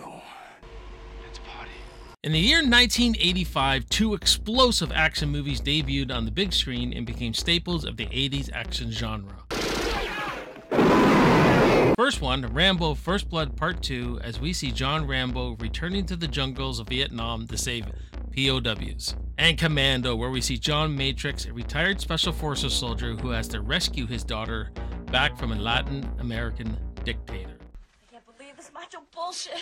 Let's party. In the year 1985, two explosive action movies debuted on the big screen and became staples of the 80s action genre. First one, Rambo First Blood Part 2, as we see John Rambo returning to the jungles of Vietnam to save POWs. And Commando, where we see John Matrix, a retired Special Forces soldier who has to rescue his daughter back from a Latin American dictator. I can't believe this macho bullshit.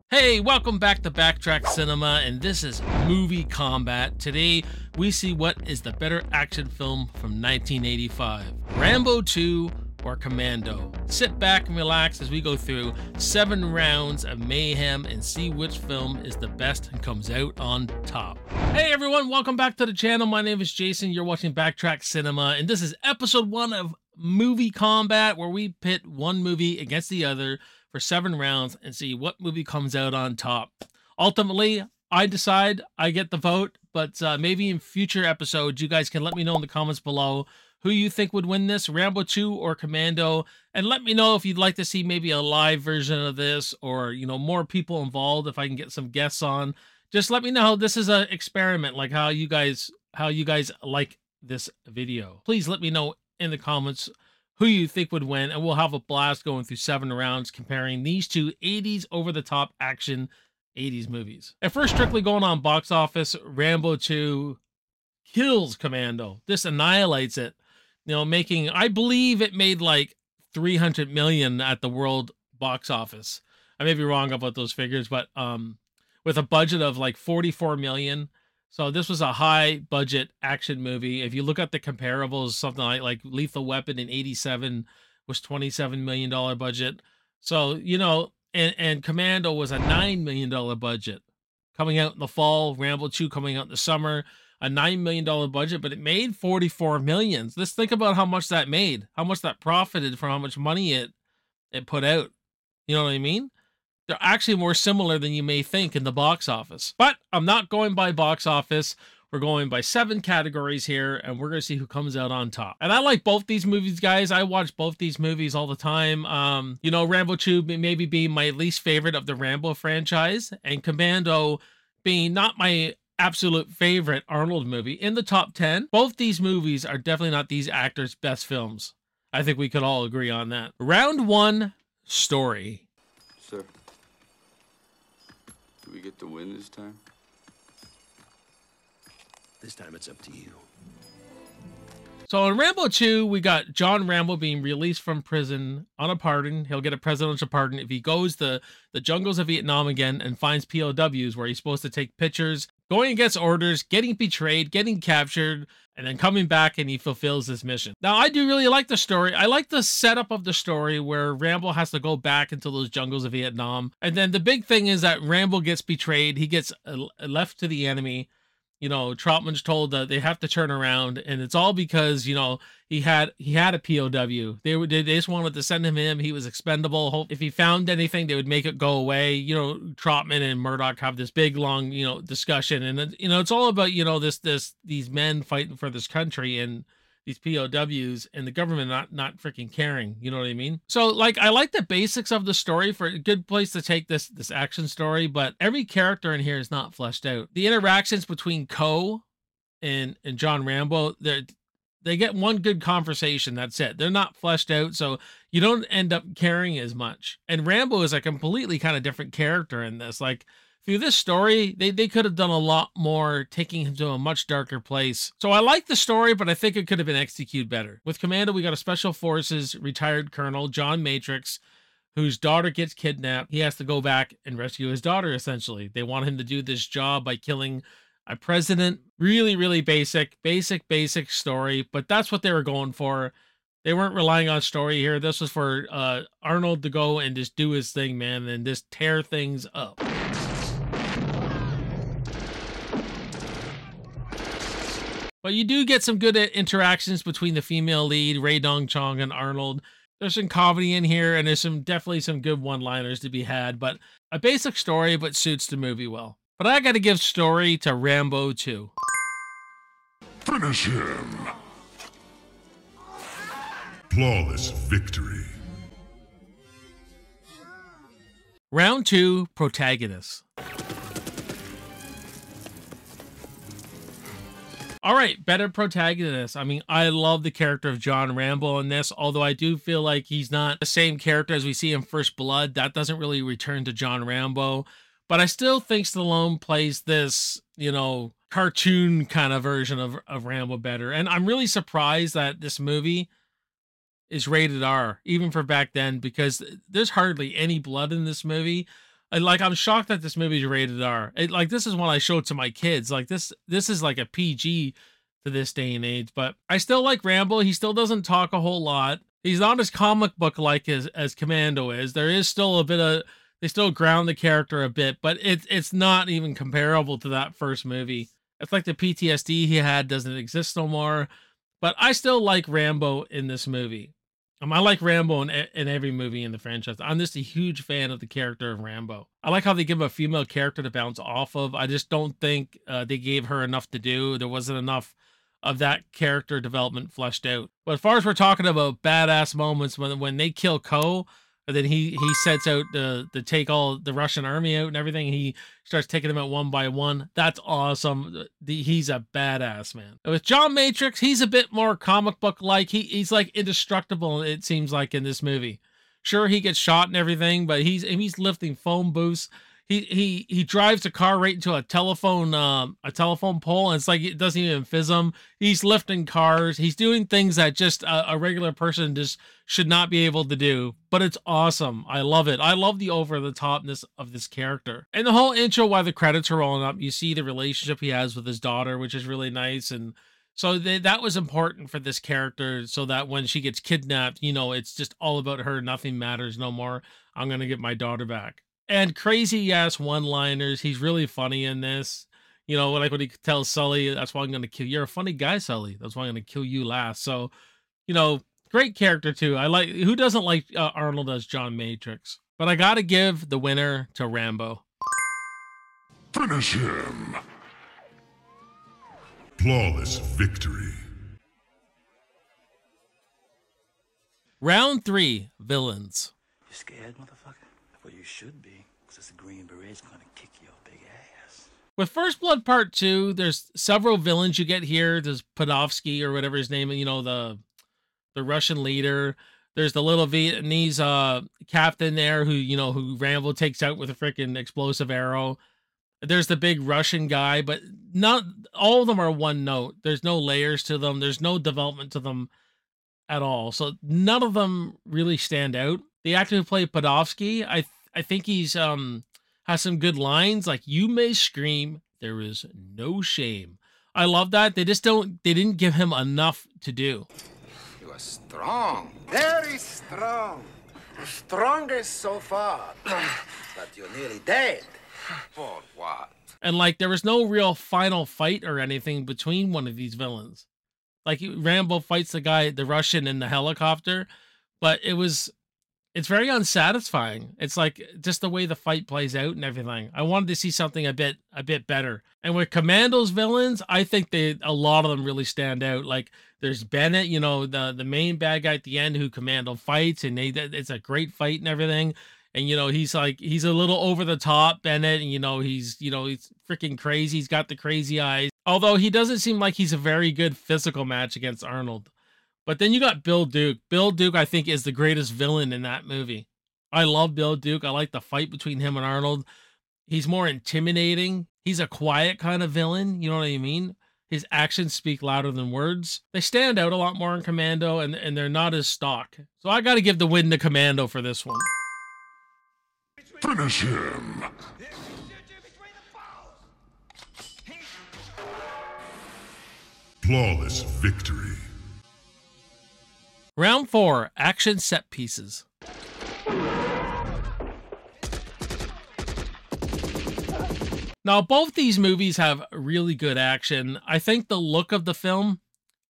Hey, welcome back to Backtrack Cinema, and this is Movie Combat. Today, we see what is the better action film from 1985, Rambo 2 or Commando. Sit back and relax as we go through 7 rounds of mayhem and see which film is the best and comes out on top. Hey everyone, welcome back to the channel. My name is Jason. You're watching Backtrack Cinema, and this is episode 1 of Movie Combat, where we pit one movie against the other for 7 rounds and see what movie comes out on top. Ultimately, I decide, I get the vote, but maybe in future episodes, you guys can let me know in the comments below who you think would win this, Rambo 2 or Commando, and let me know if you'd like to see maybe a live version of this, or, you know, more people involved, if I can get some guests on. Just let me know. This is an experiment, like how you guys like this video. Please let me know in the comments who you think would win, and we'll have a blast going through 7 rounds comparing these two 80s over-the-top action 80s movies. And first, strictly going on box office, Rambo 2 kills Commando. This annihilates it. You know, making, I believe it made like 300 million at the world box office. I may be wrong about those figures, but with a budget of like 44 million. So this was a high budget action movie. If you look at the comparables, something like Lethal Weapon in 87 was $27 million budget. So, you know, and Commando was a $9 million budget. Coming out in the fall, Rambo 2 coming out in the summer, a $9 million budget, but it made 44 million. Let's think about how much that made, how much that profited from how much money it put out. You know what I mean? They're actually more similar than you may think in the box office. But I'm not going by box office. We're going by 7 categories here, and we're going to see who comes out on top. And I like both these movies, guys. I watch both these movies all the time. You know, Rambo 2 maybe being my least favorite of the Rambo franchise, and Commando being not my absolute favorite Arnold movie. In the top 10, both these movies are definitely not these actors' best films. I think we could all agree on that. Round 1, story. Sir, do we get to win this time? This time it's up to you. So in Rambo 2, we got John Rambo being released from prison on a pardon. He'll get a presidential pardon if he goes to the jungles of Vietnam again and finds POWs where he's supposed to take pictures, going against orders, getting betrayed, getting captured, and then coming back and he fulfills his mission. Now, I do really like the story. I like the setup of the story where Rambo has to go back into those jungles of Vietnam. And then the big thing is that Rambo gets betrayed. He gets left to the enemy. You know, Trotman's told that they have to turn around, and it's all because, you know, he had a POW. They just wanted to send him in. He was expendable. If he found anything, they would make it go away. You know, Trotman and Murdoch have this big, long, you know, discussion, and you know, it's all about, you know, these men fighting for this country and these POWs and the government not freaking caring. You know what I mean? So, like, I like the basics of the story for a good place to take this action story, but every character in here is not fleshed out. The interactions between Co and John Rambo, they get one good conversation. That's it. They're not fleshed out, so you don't end up caring as much. And Rambo is a completely kind of different character in this. Like, through this story, they could have done a lot more, taking him to a much darker place. So I like the story, but I think it could have been executed better. With Commando, we got a Special Forces retired colonel, John Matrix, whose daughter gets kidnapped. He has to go back and rescue his daughter, essentially. They want him to do this job by killing a president. Really, really basic story, but that's what they were going for. They weren't relying on story here. This was for Arnold to go and just do his thing, man, and just tear things up. But you do get some good interactions between the female lead, Ray Dong Chong, and Arnold. There's some comedy in here, and there's definitely some good one-liners to be had, but a basic story, but suits the movie well. But I gotta give story to Rambo 2. Finish him! Flawless victory. Round 2, Protagonist. All right, better protagonist. I mean, I love the character of John Rambo in this, although I do feel like he's not the same character as we see in First Blood. That doesn't really return to John Rambo. But I still think Stallone plays this, cartoon kind of version of Rambo better. And I'm really surprised that this movie is rated R, even for back then, because there's hardly any blood in this movie. I'm shocked that this movie is rated R. This is one I showed to my kids. This is like a PG to this day and age. But I still like Rambo. He still doesn't talk a whole lot. He's not as comic book like as Commando is. There is still a bit of, they still ground the character a bit, but it's not even comparable to that first movie. It's like the PTSD he had doesn't exist no more. But I still like Rambo in this movie. I like Rambo in every movie in the franchise. I'm just a huge fan of the character of Rambo. I like how they give a female character to bounce off of. I just don't think they gave her enough to do. There wasn't enough of that character development fleshed out. But as far as we're talking about badass moments, when they kill Ko, and then he sets out to take all the Russian army out and everything, he starts taking them out one by one. That's awesome. He's a badass, man. With John Matrix, he's a bit more comic book like. He's like indestructible, it seems like, in this movie. Sure, he gets shot and everything, but he's lifting phone booths. He drives a car right into a telephone pole, and it's like it doesn't even fizz him. He's lifting cars. He's doing things that just a regular person just should not be able to do. But it's awesome. I love it. I love the over-the-topness of this character. And the whole intro, while the credits are rolling up, you see the relationship he has with his daughter, which is really nice. And so that was important for this character, so that when she gets kidnapped, it's just all about her. Nothing matters no more. I'm going to get my daughter back. And crazy ass one-liners. He's really funny in this. Like when he tells Sully, that's why I'm going to kill you. You're a funny guy, Sully. That's why I'm going to kill you last. So, great character too. Who doesn't like Arnold as John Matrix? But I got to give the winner to Rambo. Finish him. Flawless victory. Round 3, villains. You scared, motherfucker? Well, you should be, because the Green Beret's gonna kick your big ass. With First Blood Part 2, there's several villains you get here. There's Podofsky, or whatever his name is, the Russian leader. There's the little Vietnamese captain there who Rambo takes out with a freaking explosive arrow. There's the big Russian guy, but not all of them are one note. There's no layers to them. There's no development to them at all. So none of them really stand out. The actor who played Podofsky, I think he's has some good lines, like, "You may scream, there is no shame." I love that. They didn't give him enough to do. You are strong. Very strong. The strongest so far. But you're nearly dead. For what? And there was no real final fight or anything between one of these villains. Rambo fights the Russian in the helicopter, but it's very unsatisfying. It's just the way the fight plays out and everything. I wanted to see something a bit better. And with Commando's villains, I think a lot of them really stand out. There's Bennett, the main bad guy at the end who Commando fights, and it's a great fight and everything. And he's a little over the top, Bennett, and he's freaking crazy. He's got the crazy eyes. Although he doesn't seem like he's a very good physical match against Arnold. But then you got Bill Duke. Bill Duke, I think, is the greatest villain in that movie. I love Bill Duke. I like the fight between him and Arnold. He's more intimidating. He's a quiet kind of villain. You know what I mean? His actions speak louder than words. They stand out a lot more in Commando, and they're not as stock. So I got to give the win to Commando for this one. Finish him. Flawless victory. Round 4, action set pieces. Now, both these movies have really good action. I think the look of the film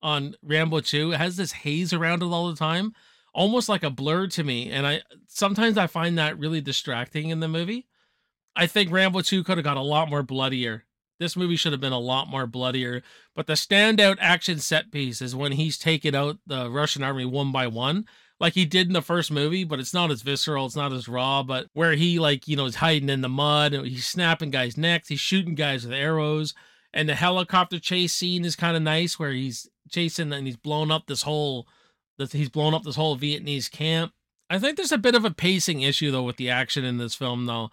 on Rambo 2 has this haze around it all the time, almost like a blur to me. And sometimes I find that really distracting in the movie. I think Rambo 2 could have got a lot more bloodier. This movie should have been a lot more bloodier, but the standout action set piece is when he's taking out the Russian army one by one, like he did in the first movie, but it's not as visceral, it's not as raw, but where he, like, is hiding in the mud, he's snapping guys' necks, he's shooting guys with arrows, and the helicopter chase scene is kind of nice, where he's chasing and he's blown up this whole Vietnamese camp. I think there's a bit of a pacing issue though with the action in this film though.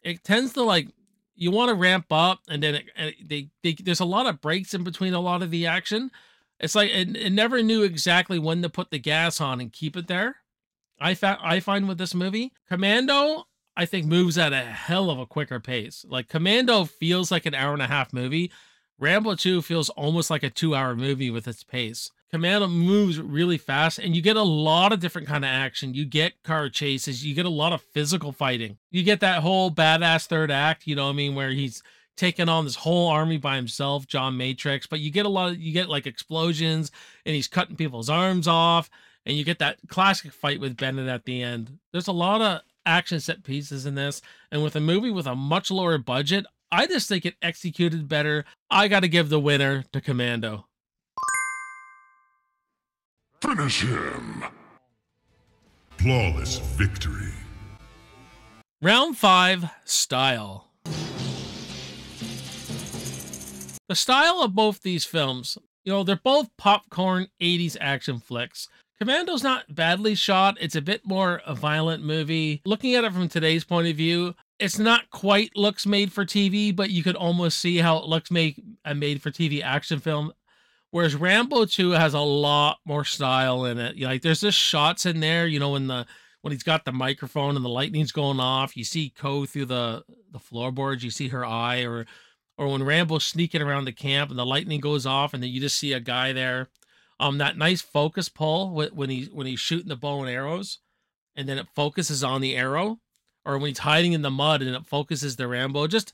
It tends to, like, you want to ramp up, and then there's a lot of breaks in between a lot of the action. It's like it never knew exactly when to put the gas on and keep it there. I find with this movie, Commando, I think moves at a hell of a quicker pace. Like Commando feels like an hour and a half movie. Rambo 2 feels almost like a 2-hour movie with its pace. Commando moves really fast, and you get a lot of different kind of action. You get car chases, you get a lot of physical fighting. You get that whole badass third act, where he's taking on this whole army by himself, John Matrix, but you get like explosions, and he's cutting people's arms off, and you get that classic fight with Bennett at the end. There's a lot of action set pieces in this, and with a movie with a much lower budget, I just think it executed better. I got to give the winner to Commando. Finish him. Flawless victory. Round 5, style. The style of both these films, they're both popcorn 80s action flicks. Commando's not badly shot. It's a bit more a violent movie. Looking at it from today's point of view, it's not quite looks made for TV, but you could almost see how it looks a made for TV action film. Whereas Rambo 2 has a lot more style in it. Like there's just shots in there, when he's got the microphone and the lightning's going off, you see Ko through the floorboards, you see her eye, or when Rambo's sneaking around the camp and the lightning goes off and then you just see a guy there. That nice focus pull when he's shooting the bow and arrows, and then it focuses on the arrow, or when he's hiding in the mud and it focuses the Rambo. Just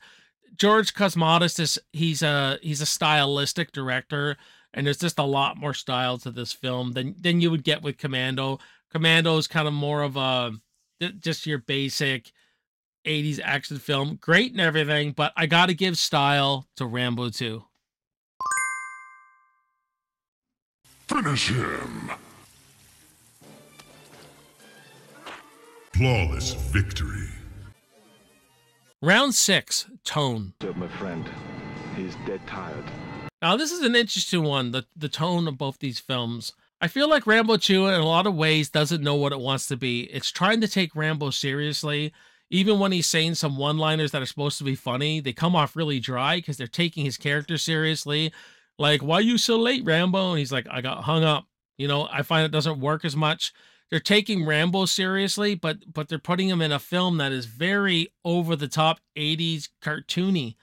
George Cosmatos, he's a stylistic director. And there's just a lot more style to this film than you would get with Commando. Commando is kind of more of just your basic 80s action film. Great and everything, but I got to give style to Rambo 2. Finish him. Flawless victory. Round 6, tone. My friend, he's dead tired. Now, this is an interesting one, the tone of both these films. I feel like Rambo 2, in a lot of ways, doesn't know what it wants to be. It's trying to take Rambo seriously. Even when he's saying some one-liners that are supposed to be funny, they come off really dry because they're taking his character seriously. Like, why you so late, Rambo? And he's like, I got hung up. I find it doesn't work as much. They're taking Rambo seriously, but they're putting him in a film that is very over-the-top 80s cartoony.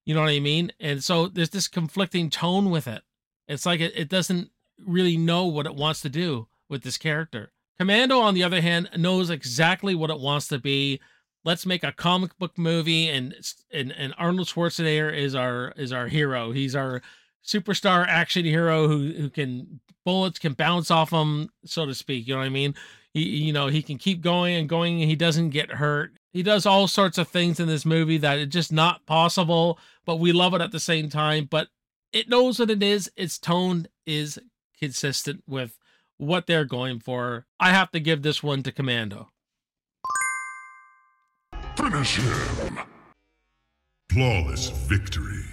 You know what I mean? And so there's this conflicting tone with it. It's like it doesn't really know what it wants to do with this character. Commando, on the other hand, knows exactly what it wants to be. Let's make a comic book movie, and Arnold Schwarzenegger is our hero. He's our superstar action hero who bullets can bounce off him, so to speak. You know what I mean? He can keep going and going, and he doesn't get hurt. He does all sorts of things in this movie that are just not possible, but we love it at the same time. But it knows what it is. Its tone is consistent with what they're going for. I have to give this one to Commando. Finish him. Flawless victory.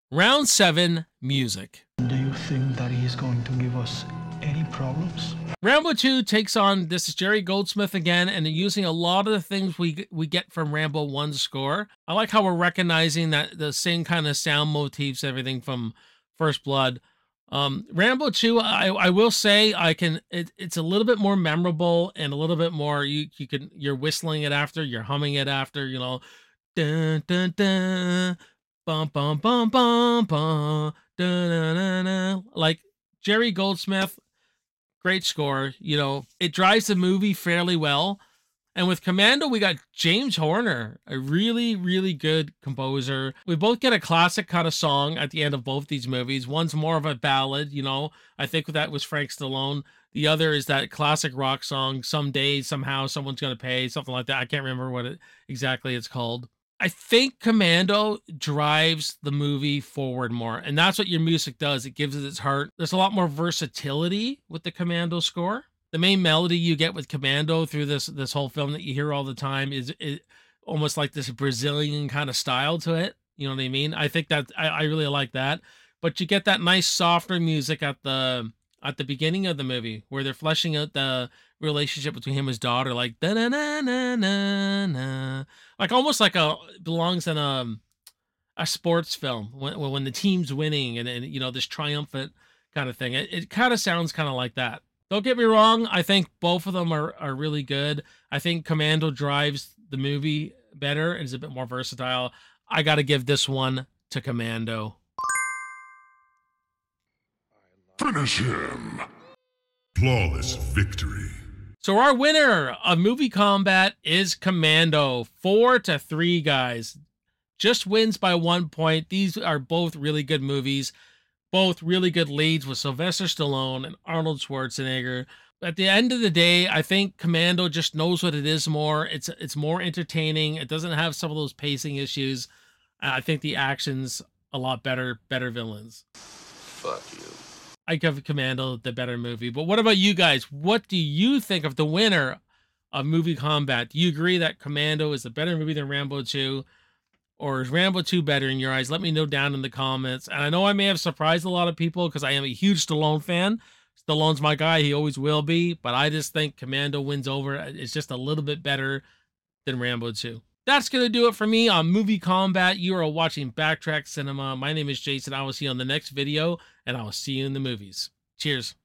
Round 7, music. Do you think that he is going to give us any problems? Rambo 2 takes on, this is Jerry Goldsmith again, and they're using a lot of the things we get from Rambo 1's score. I like how we're recognizing that the same kind of sound motifs, everything from First Blood. Rambo 2, I will say, it's a little bit more memorable and a little bit more, you're whistling it after, you're humming it after, dun dun dun, bum bum bum bum bum, dun dun dun dun. Like Jerry Goldsmith. Great score. It drives the movie fairly well. And with Commando, we got James Horner, a really, really good composer. We both get a classic kind of song at the end of both these movies. One's more of a ballad, I think that was Frank Stallone. The other is that classic rock song, Someday, Somehow, Someone's Gonna Pay, something like that. I can't remember what exactly it's called. I think Commando drives the movie forward more, and that's what your music does. It gives it its heart. There's a lot more versatility with the Commando score. The main melody you get with Commando through this whole film that you hear all the time is almost like this Brazilian kind of style to it. You know what I mean? I think that I really like that. But you get that nice softer music at the beginning of the movie where they're fleshing out the relationship between him and his daughter, like da na na na na na, like almost like belongs in a sports film when the team's winning and you know, this triumphant kind of thing. It kind of sounds kind of like that. Don't get me wrong. I think both of them are really good. I think Commando drives the movie better and is a bit more versatile. I got to give this one to Commando. Finish him. Flawless victory. So our winner of movie combat is Commando. 4-3, guys. Just wins by 1 point. These are both really good movies. Both really good leads with Sylvester Stallone and Arnold Schwarzenegger. At the end of the day, I think Commando just knows what it is more. It's more entertaining. It doesn't have some of those pacing issues. I think the action's a lot better villains. Fuck you. I give Commando the better movie. But what about you guys? What do you think of the winner of movie combat? Do you agree that Commando is a better movie than Rambo 2? Or is Rambo 2 better in your eyes? Let me know down in the comments. And I know I may have surprised a lot of people because I am a huge Stallone fan. Stallone's my guy. He always will be. But I just think Commando wins over. It's just a little bit better than Rambo 2. That's going to do it for me on Movie Combat. You are watching Backtrack Cinema. My name is Jason. I will see you on the next video, and I will see you in the movies. Cheers.